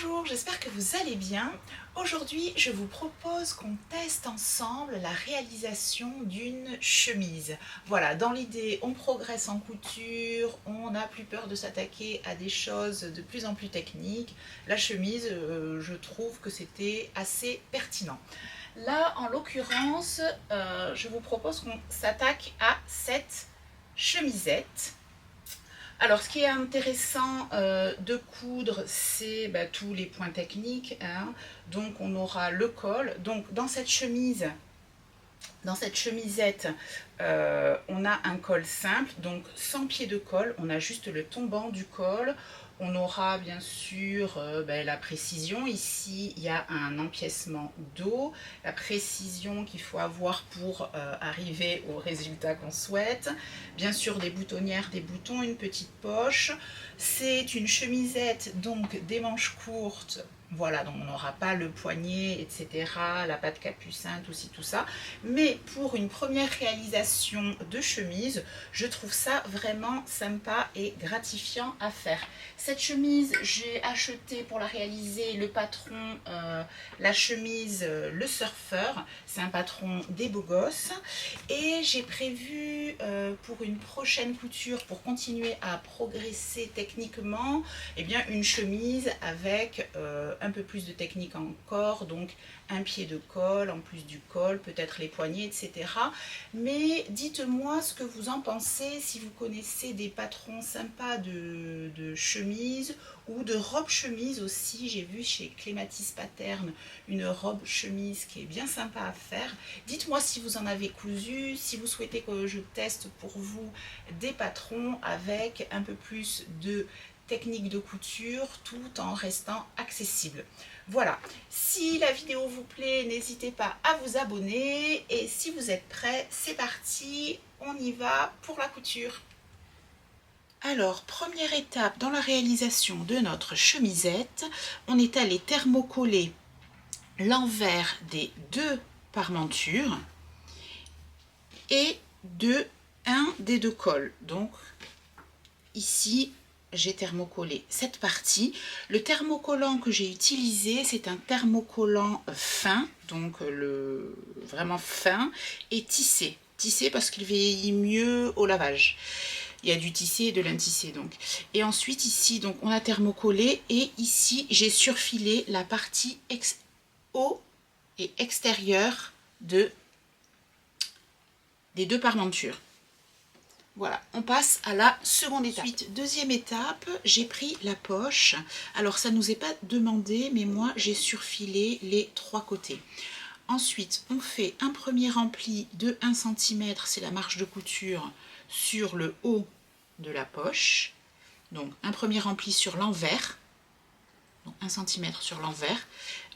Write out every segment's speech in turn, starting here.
Bonjour, j'espère que vous allez bien. Aujourd'hui, je vous propose qu'on teste ensemble la réalisation d'une chemise. Voilà, dans l'idée, on progresse en couture, on n'a plus peur de s'attaquer à des choses de plus en plus techniques. La chemise, je trouve que c'était assez pertinent. Là, en l'occurrence, je vous propose qu'on s'attaque à cette chemisette. Alors, ce qui est intéressant de coudre, c'est tous les points techniques, hein. Donc, on aura le col. Donc, dans cette chemisette, on a un col simple, donc sans pied de col. On a juste le tombant du col. On aura bien sûr la précision. Ici, il y a un empiècement dos, la précision qu'il faut avoir pour arriver au résultat qu'on souhaite. Bien sûr, des boutonnières, des boutons, une petite poche. C'est une chemisette, donc des manches courtes. Voilà, donc on n'aura pas le poignet, etc., la patte capucin, tout ci, tout ça. Mais pour une première réalisation de chemise, je trouve ça vraiment sympa et gratifiant à faire. Cette chemise, j'ai acheté pour la réaliser le patron, la chemise Le Surfeur. C'est un patron des beaux gosses. Et j'ai prévu pour une prochaine couture, pour continuer à progresser techniquement, eh bien une chemise avec un peu plus de technique encore, donc un pied de col, en plus du col, peut-être les poignets, etc. Mais dites-moi ce que vous en pensez, si vous connaissez des patrons sympas de chemises ou de robes chemises aussi. J'ai vu chez Clématis Pattern une robe chemise qui est bien sympa à faire. Dites-moi si vous en avez cousu, si vous souhaitez que je teste pour vous des patrons avec un peu plus de technique de couture tout en restant accessible. Voilà, si la vidéo vous plaît, n'hésitez pas à vous abonner et si vous êtes prêts, c'est parti, on y va pour la couture. Alors, première étape dans la réalisation de notre chemisette, on est allé thermocoller l'envers des deux parmentures et un des deux cols. Donc, ici, j'ai thermocollé cette partie. Le thermocollant que j'ai utilisé, c'est un thermocollant fin, donc vraiment fin, et tissé. Tissé parce qu'il vieillit mieux au lavage. Il y a du tissé et de l'intissé donc. Et ensuite ici, donc on a thermocollé et ici, j'ai surfilé la partie haut et extérieure des deux parmentures. Voilà, on passe à la seconde étape. Ensuite, deuxième étape, j'ai pris la poche. Alors, ça ne nous est pas demandé, mais moi, j'ai surfilé les trois côtés. Ensuite, on fait un premier rempli de 1 cm, c'est la marge de couture, sur le haut de la poche. Donc, un premier rempli sur l'envers, donc 1 cm sur l'envers.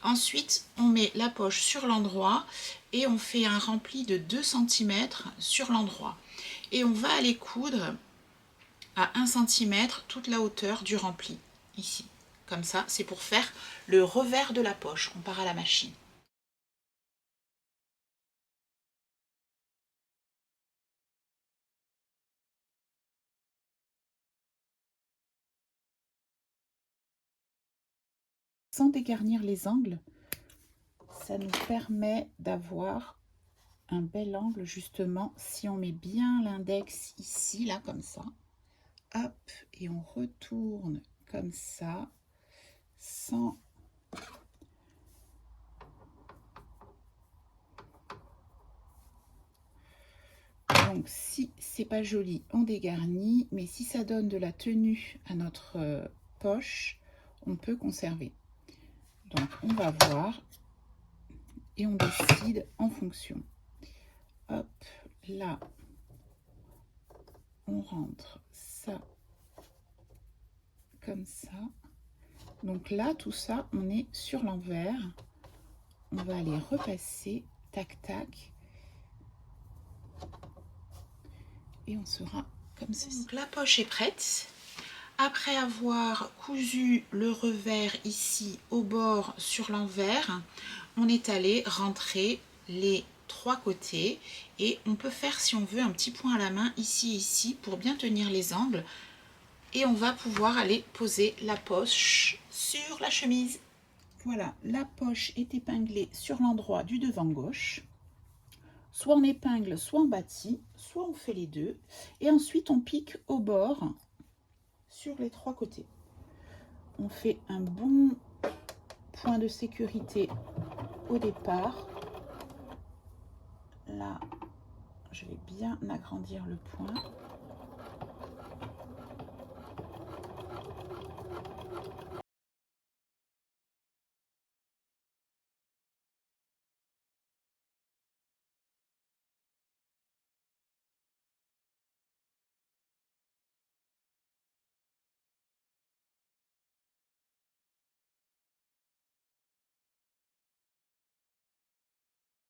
Ensuite, on met la poche sur l'endroit et on fait un rempli de 2 cm sur l'endroit. Et on va aller coudre à 1 cm toute la hauteur du rempli, ici. Comme ça, c'est pour faire le revers de la poche. On part à la machine. Sans dégarnir les angles, ça nous permet d'avoir un bel angle justement si on met bien l'index ici, là, comme ça. Hop, et on retourne comme ça, sans... Donc si c'est pas joli, on dégarnit, mais si ça donne de la tenue à notre poche, on peut conserver. Donc on va voir et on décide en fonction. Hop, là, on rentre ça comme ça. Donc là, tout ça, on est sur l'envers. On va aller repasser, tac, tac. Et on sera comme ceci. Donc la poche est prête. Après avoir cousu le revers ici au bord sur l'envers, on est allé rentrer les trois côtés et on peut faire, si on veut, un petit point à la main ici et ici pour bien tenir les angles et on va pouvoir aller poser la poche sur la chemise. Voilà, la poche est épinglée sur l'endroit du devant gauche. Soit on épingle, soit on bâtit, soit on fait les deux. Et ensuite, on pique au bord sur les trois côtés. On fait un bon point de sécurité au départ. Là, je vais bien agrandir le point.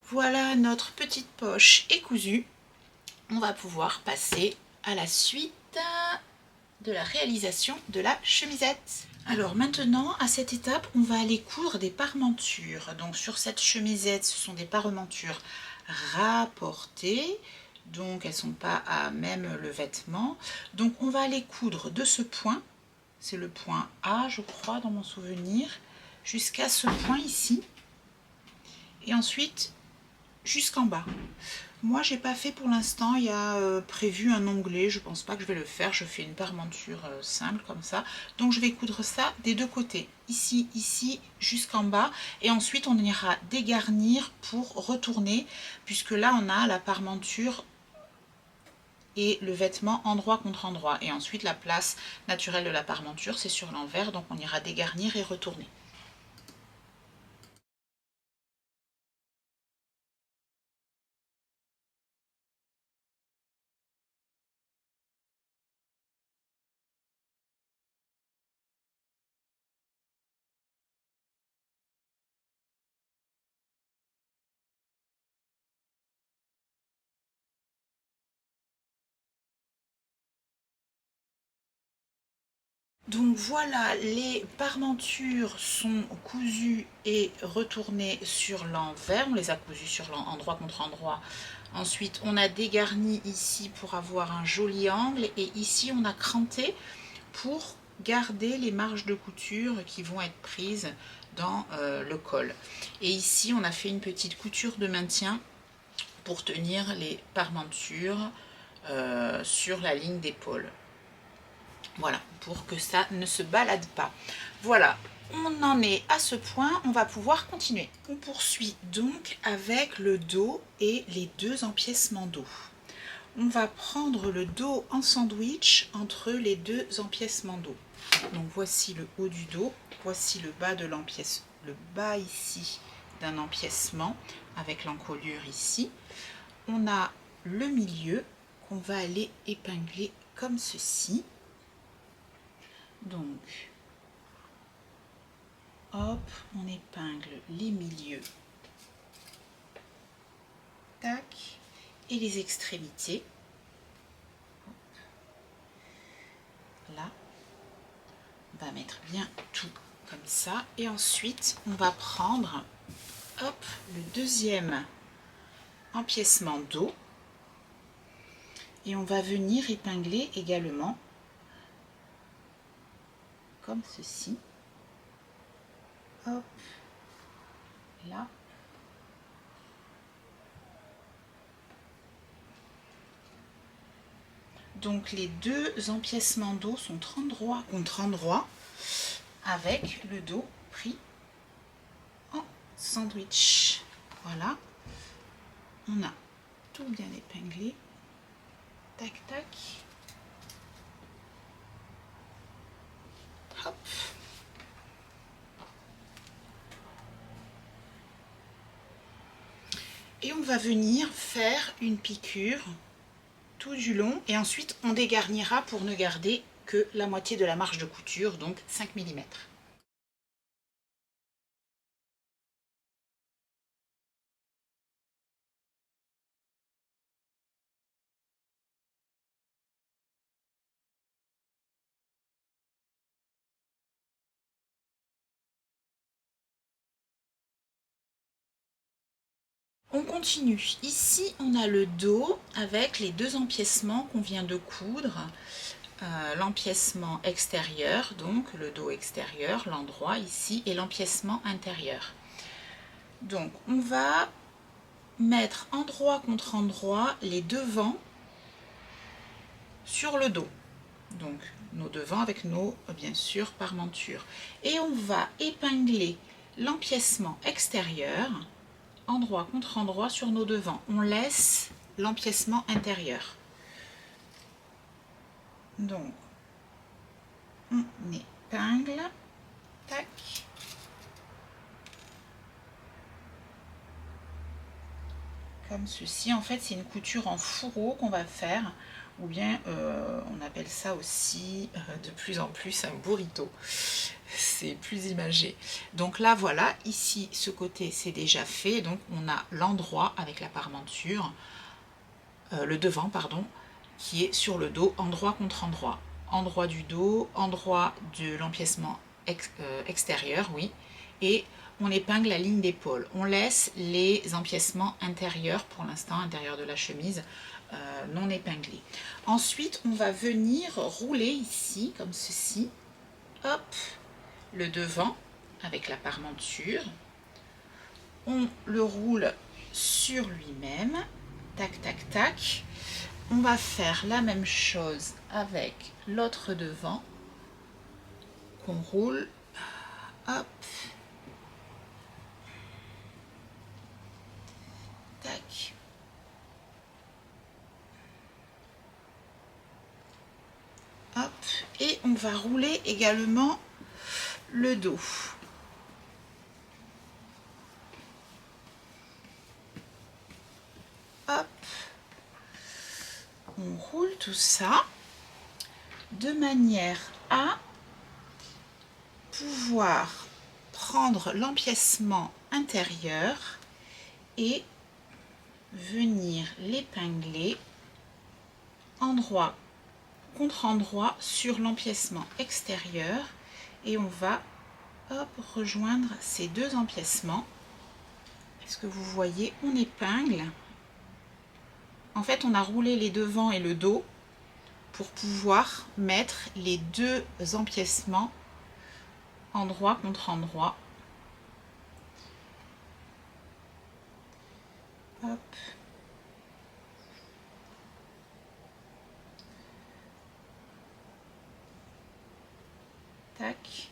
Voilà, notre petite poche est cousue. On va pouvoir passer à la suite de la réalisation de la chemisette. Alors maintenant, à cette étape, on va aller coudre des parementures. Donc sur cette chemisette, ce sont des parementures rapportées. Donc elles ne sont pas à même le vêtement. Donc on va aller coudre de ce point, c'est le point A je crois dans mon souvenir, jusqu'à ce point ici. Et ensuite jusqu'en bas. Moi j'ai pas fait pour l'instant, il y a prévu un onglet, je pense pas que je vais le faire, je fais une parementure simple comme ça. Donc je vais coudre ça des deux côtés, ici, ici, jusqu'en bas. Et ensuite on ira dégarnir pour retourner, puisque là on a la parementure et le vêtement endroit contre endroit. Et ensuite la place naturelle de la parementure c'est sur l'envers, donc on ira dégarnir et retourner. Donc voilà, les parementures sont cousues et retournées sur l'envers. On les a cousues sur endroit contre endroit. Ensuite, on a dégarni ici pour avoir un joli angle. Et ici, on a cranté pour garder les marges de couture qui vont être prises dans le col. Et ici, on a fait une petite couture de maintien pour tenir les parementures sur la ligne d'épaule. Voilà, pour que ça ne se balade pas. Voilà, on en est à ce point, on va pouvoir continuer. On poursuit donc avec le dos et les deux empiècements dos. On va prendre le dos en sandwich entre les deux empiècements dos. Donc voici le haut du dos, voici le bas de l'empiècement, le bas ici d'un empiècement avec l'encolure ici. On a le milieu qu'on va aller épingler comme ceci. Donc, hop, on épingle les milieux, tac, et les extrémités. Là, on va mettre bien tout comme ça. Et ensuite, on va prendre, hop, le deuxième empiècement dos. Et on va venir épingler également, comme ceci. Hop, là. Donc les deux empiècements dos sont endroit contre endroit avec le dos pris en sandwich. Voilà, on a tout bien épinglé. Tac, tac. Hop. Et on va venir faire une piqûre tout du long et ensuite on dégarnira pour ne garder que la moitié de la marge de couture, donc 5 mm. On continue. Ici, on a le dos avec les deux empiècements qu'on vient de coudre. l'empiècement extérieur, donc le dos extérieur, l'endroit ici, et l'empiècement intérieur. Donc on va mettre endroit contre endroit les devants sur le dos. Donc nos devants avec nos, bien sûr, parmentures. Et on va épingler l'empiècement extérieur, endroit contre endroit sur nos devants. On laisse l'empiècement intérieur. Donc, on épingle, tac. Comme ceci. En fait, c'est une couture en fourreau qu'on va faire, ou bien on appelle ça aussi de plus en plus un burrito. C'est plus imagé. Donc là, voilà, ici, ce côté, c'est déjà fait. Donc, on a l'endroit avec la parmenture, le devant, pardon, qui est sur le dos, endroit contre endroit. Endroit du dos, endroit de l'empiècement extérieur, oui. Et on épingle la ligne d'épaule. On laisse les empiècements intérieurs, pour l'instant, intérieur de la chemise, non épinglés. Ensuite, on va venir rouler ici, comme ceci. Hop, le devant avec la parmenture. On le roule sur lui-même. Tac, tac, tac. On va faire la même chose avec l'autre devant qu'on roule. Hop. Tac. Hop. Et on va rouler également le dos. Hop. On roule tout ça de manière à pouvoir prendre l'empiècement intérieur et venir l'épingler endroit contre endroit sur l'empiècement extérieur, et on va hop, rejoindre ces deux empiècements. Est-ce que vous voyez, on épingle. En fait, on a roulé les devants et le dos pour pouvoir mettre les deux empiècements endroit contre endroit. Hop. Tac.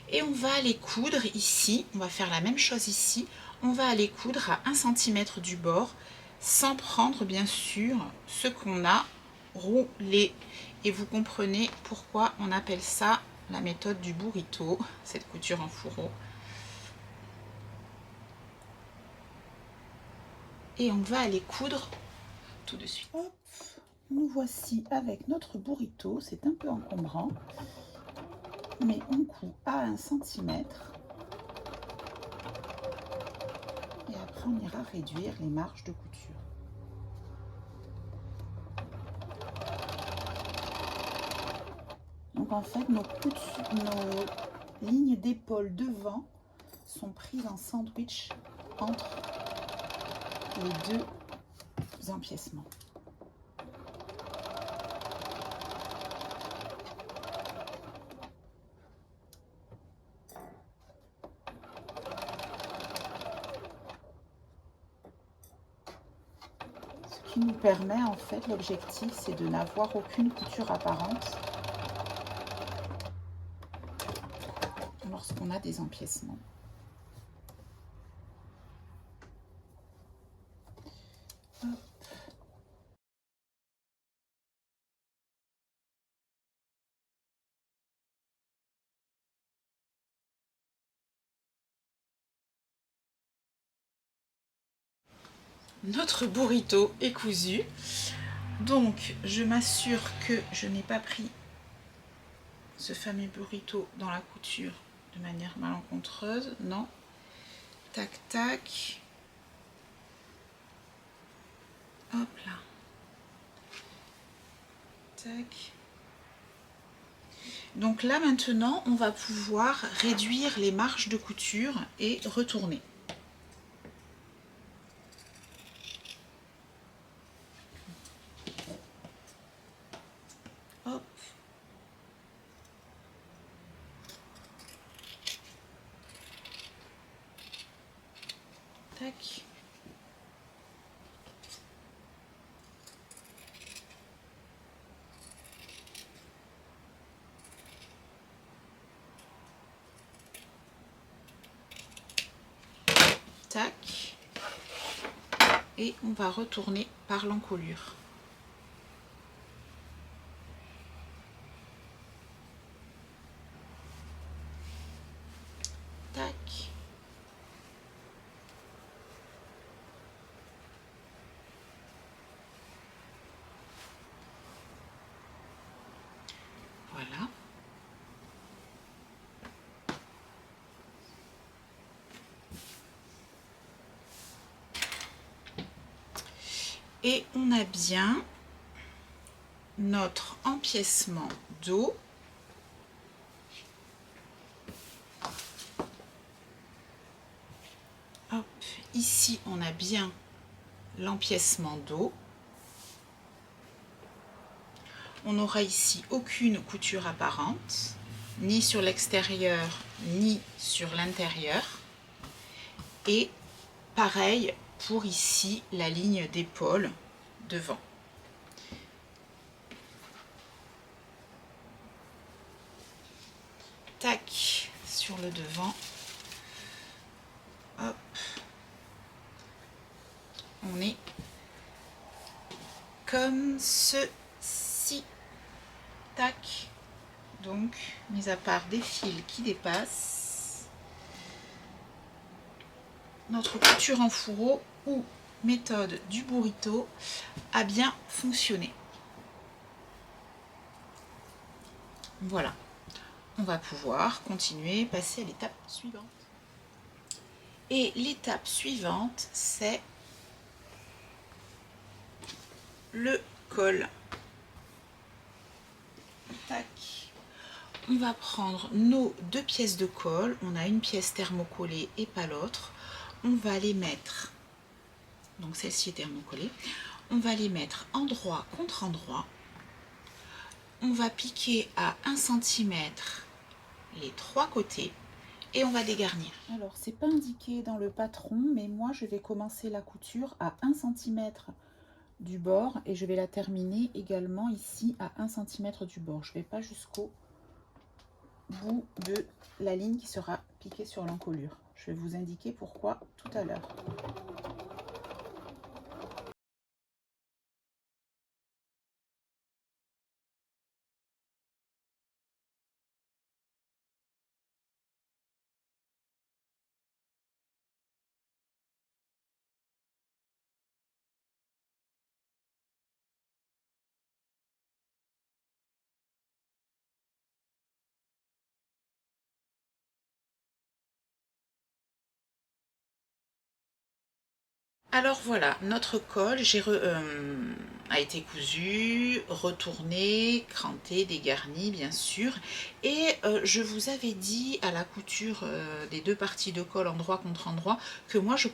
Et on va aller coudre ici, on va faire la même chose ici, on va aller coudre à 1 cm du bord, sans prendre bien sûr ce qu'on a roulé. Et vous comprenez pourquoi on appelle ça la méthode du burrito, cette couture en fourreau. Et on va aller coudre tout de suite. Hop, nous voici avec notre burrito, c'est un peu encombrant, mais on coud à 1 cm. Et après on ira réduire les marges de couture. Donc en fait nos lignes d'épaule devant sont prises en sandwich entre les deux empiècements. Ce qui nous permet, en fait, l'objectif, c'est de n'avoir aucune couture apparente lorsqu'on a des empiècements. Hop. Notre burrito est cousu. Donc, je m'assure que je n'ai pas pris ce fameux burrito dans la couture de manière malencontreuse. Non. Tac, tac. Hop là. Tac. Donc là maintenant, on va pouvoir réduire les marges de couture et retourner. Hop. Tac. Tac. Et on va retourner par l'encolure. Tac. Voilà. Et on a bien notre empiècement dos. Hop, ici on a bien l'empiècement dos. On n'aura ici aucune couture apparente, ni sur l'extérieur, ni sur l'intérieur. Et pareil pour ici la ligne d'épaule devant. Tac, sur le devant. Hop. On est comme ceci. Tac. Donc, mis à part des fils qui dépassent, notre couture en fourreau ou méthode du burrito a bien fonctionné. Voilà. On va pouvoir continuer, passer à l'étape suivante. Et l'étape suivante, c'est le col. Tac. On va prendre nos deux pièces de colle. On a une pièce thermocollée et pas l'autre. On va les mettre, donc celle-ci est thermocollée. On va les mettre endroit contre endroit. On va piquer à 1 cm les trois côtés et on va dégarnir. Alors, c'est pas indiqué dans le patron, mais moi je vais commencer la couture à 1 cm du bord et je vais la terminer également ici à 1 cm du bord. Je ne vais pas jusqu'au bout de la ligne qui sera piquée sur l'encolure. Je vais vous indiquer pourquoi tout à l'heure. Alors voilà, notre col a été cousu, retourné, cranté, dégarni bien sûr. Et je vous avais dit à la couture des deux parties de col endroit contre endroit que moi je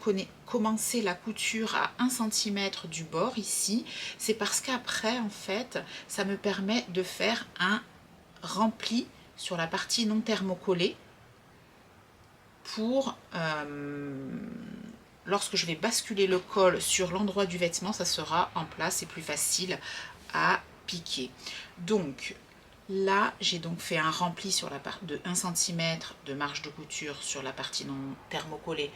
commençais la couture à 1 cm du bord ici. C'est parce qu'après en fait ça me permet de faire un rempli sur la partie non thermocollée pour... lorsque je vais basculer le col sur l'endroit du vêtement, ça sera en place et plus facile à piquer. Donc là, j'ai donc fait un rempli sur la part de 1 cm de marge de couture sur la partie non thermocollée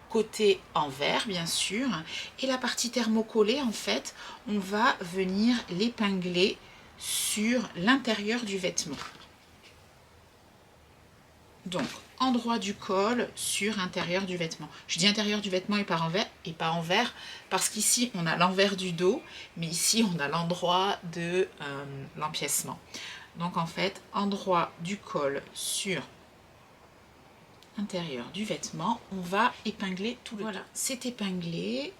côté envers bien sûr. Et la partie thermocollée, en fait, on va venir l'épingler sur l'intérieur du vêtement. Donc, endroit du col sur intérieur du vêtement. Je dis intérieur du vêtement et pas envers parce qu'ici on a l'envers du dos, mais ici on a l'endroit de l'empiècement. Donc en fait, endroit du col sur intérieur du vêtement, on va épingler tout le voilà, c'est épinglé.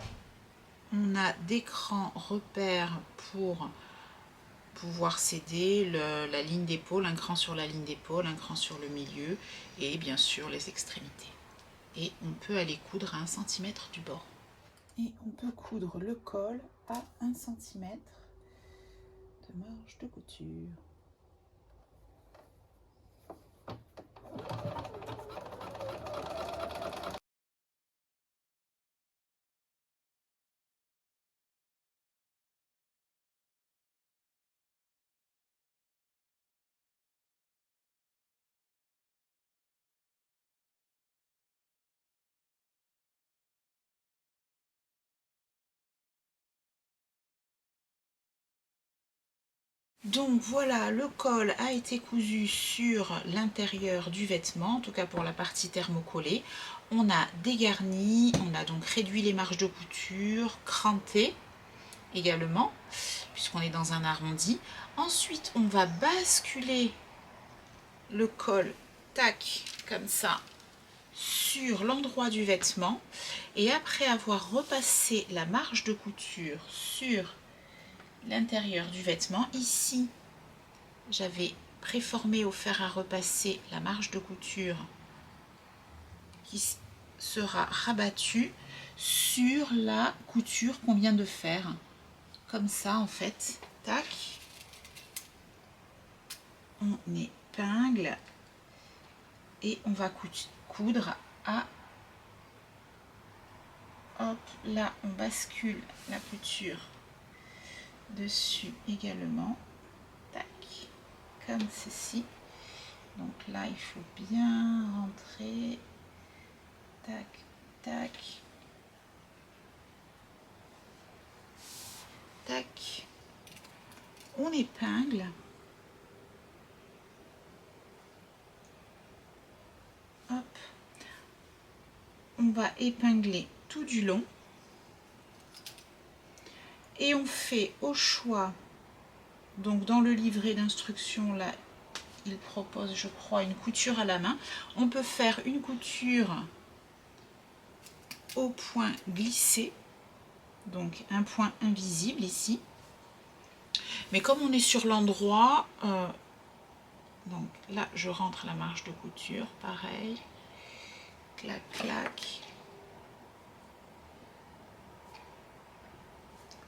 On a d'écran repère pour pouvoir céder la ligne d'épaule, un cran sur la ligne d'épaule, un cran sur le milieu et bien sûr les extrémités. Et on peut aller coudre à 1 cm du bord. Et on peut coudre le col à 1 cm de marge de couture. Donc voilà, le col a été cousu sur l'intérieur du vêtement, en tout cas pour la partie thermocollée. On a dégarni, on a donc réduit les marges de couture, cranté également, puisqu'on est dans un arrondi. Ensuite, on va basculer le col, tac, comme ça, sur l'endroit du vêtement. Et après avoir repassé la marge de couture sur l'intérieur du vêtement, ici, j'avais préformé au fer à repasser la marge de couture qui sera rabattue sur la couture qu'on vient de faire. Comme ça, en fait. Tac. On épingle et on va coudre à... Hop, là, on bascule la couture dessus également. Tac. Comme ceci. Donc là, il faut bien rentrer. Tac, tac. Tac. On épingle. Hop. On va épingler tout du long. Et on fait au choix, donc dans le livret d'instruction, là, il propose, je crois, une couture à la main. On peut faire une couture au point glissé, donc un point invisible ici. Mais comme on est sur l'endroit, donc là, je rentre la marge de couture, pareil. Clac, clac.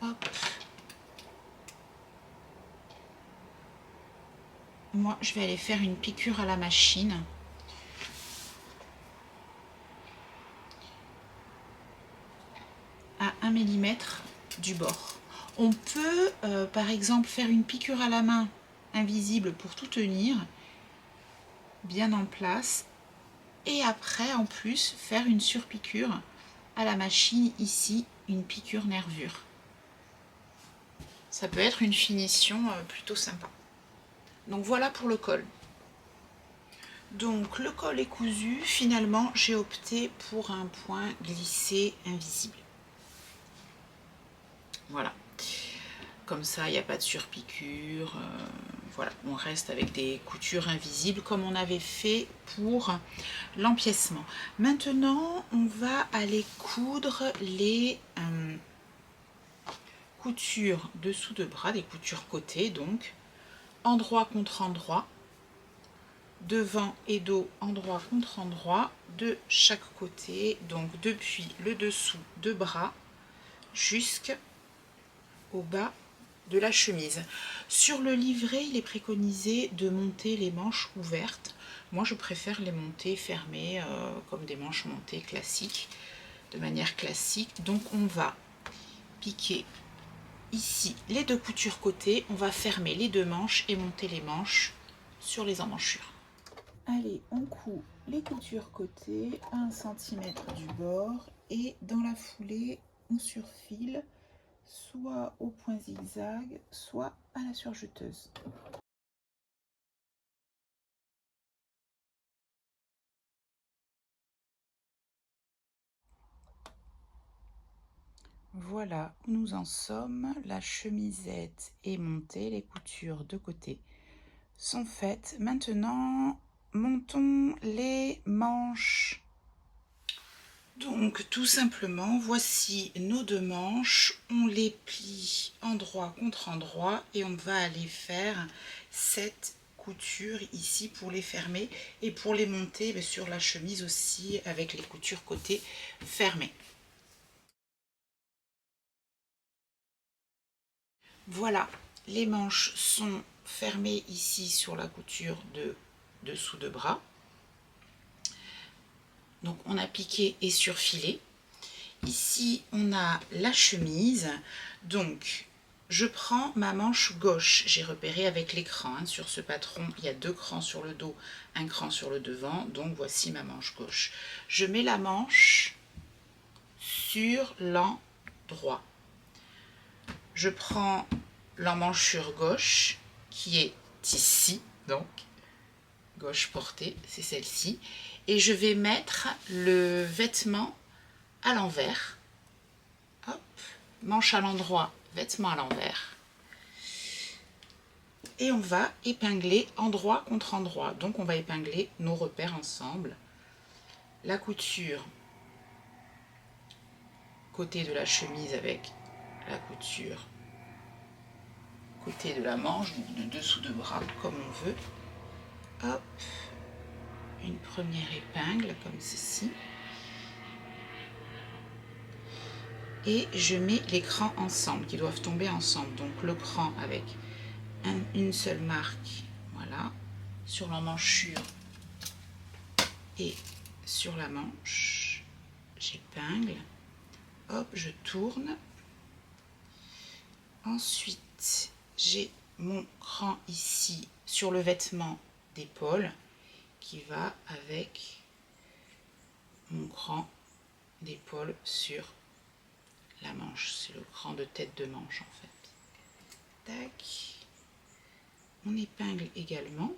Hop. Moi, je vais aller faire une piqûre à la machine. À 1 mm du bord. On peut, par exemple, faire une piqûre à la main invisible pour tout tenir bien en place. Et après, en plus, faire une surpiqûre à la machine ici, une piqûre nervure. Ça peut être une finition plutôt sympa. Donc voilà pour le col. Donc le col est cousu. Finalement, j'ai opté pour un point glissé invisible. Voilà. Comme ça, il n'y a pas de surpiqûre. Voilà, on reste avec des coutures invisibles comme on avait fait pour l'empiècement. Maintenant, on va aller coudre les coutures dessous de bras, des coutures côté, donc endroit contre endroit, devant et dos, endroit contre endroit, de chaque côté, donc depuis le dessous de bras jusqu'au bas de la chemise. Sur le livret, il est préconisé de monter les manches ouvertes. Moi, je préfère les monter fermées, comme des manches montées classiques, de manière classique. Donc, on va piquer ici les deux coutures côté, on va fermer les deux manches et monter les manches sur les emmanchures. Allez, on coud les coutures côté à 1 cm du bord et dans la foulée, on surfile soit au point zigzag, soit à la surjeteuse. Voilà où nous en sommes. La chemisette est montée, les coutures de côté sont faites. Maintenant, montons les manches Donc tout simplement, voici nos deux manches, on les plie endroit contre endroit et on va aller faire 7 coutures ici pour les fermer et pour les monter sur la chemise aussi avec les coutures côté fermées. Voilà, les manches sont fermées ici sur la couture de dessous de bras. Donc on a piqué et surfilé. Ici on a la chemise. Donc je prends ma manche gauche. J'ai repéré avec l'écran. Sur ce patron, il y a 2 crans sur le dos, un cran sur le devant. Donc voici ma manche gauche. Je mets la manche sur l'endroit. Je prends l'emmanchure gauche qui est ici, donc gauche portée, c'est celle-ci, et je vais mettre le vêtement à l'envers. Hop, manche à l'endroit, vêtement à l'envers. Et on va épingler endroit contre endroit. Donc on va épingler nos repères ensemble. La couture côté de la chemise avec la couture côté de la manche, de dessous de bras, comme on veut. Hop, une première épingle comme ceci. Et je mets les crans ensemble, qui doivent tomber ensemble. Donc le cran avec une seule marque, voilà, sur l'emmanchure et sur la manche. J'épingle, hop, je tourne. Ensuite, j'ai mon cran ici sur le vêtement d'épaule qui va avec mon cran d'épaule sur la manche. C'est le cran de tête de manche en fait. Tac. On épingle également.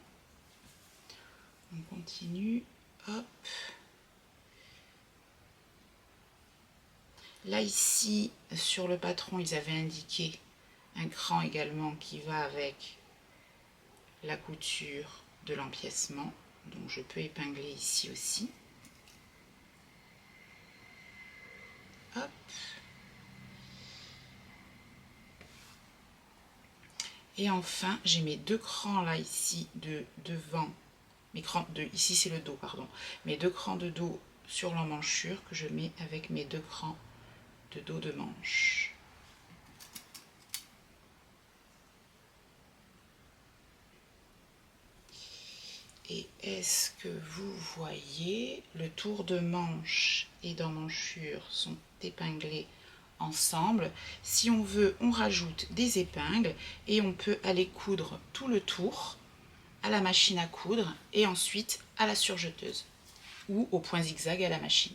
On continue. Hop. Là ici, sur le patron, ils avaient indiqué un cran également qui va avec la couture de l'empiècement. Donc je peux épingler ici aussi. Hop. Et enfin, j'ai mes 2 crans là ici de devant. Mes crans de ici c'est le dos, pardon. Mes 2 crans de dos sur l'emmanchure que je mets avec mes 2 crans de dos de manche. Et est-ce que vous voyez, le tour de manche et d'emmanchure sont épinglés ensemble. Si on veut, on rajoute des épingles et on peut aller coudre tout le tour à la machine à coudre et ensuite à la surjeteuse ou au point zigzag à la machine.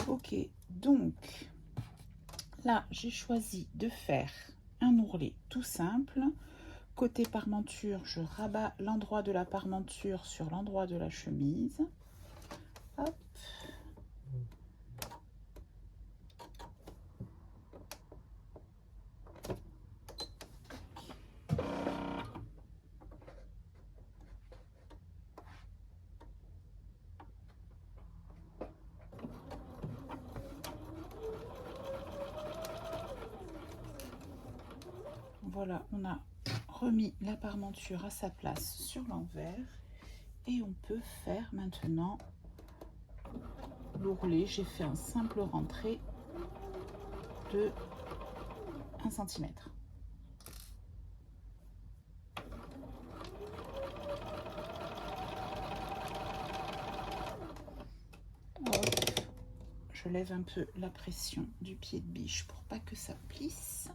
Ok, donc là j'ai choisi de faire un ourlet tout simple. Côté parmenture, je rabats l'endroit de la parmenture sur l'endroit de la chemise. Hop. Voilà, on a remis la parmenture à sa place sur l'envers et on peut faire maintenant l'ourlet. J'ai fait un simple rentrée de 1 cm. Je lève un peu la pression du pied de biche pour pas que ça plisse.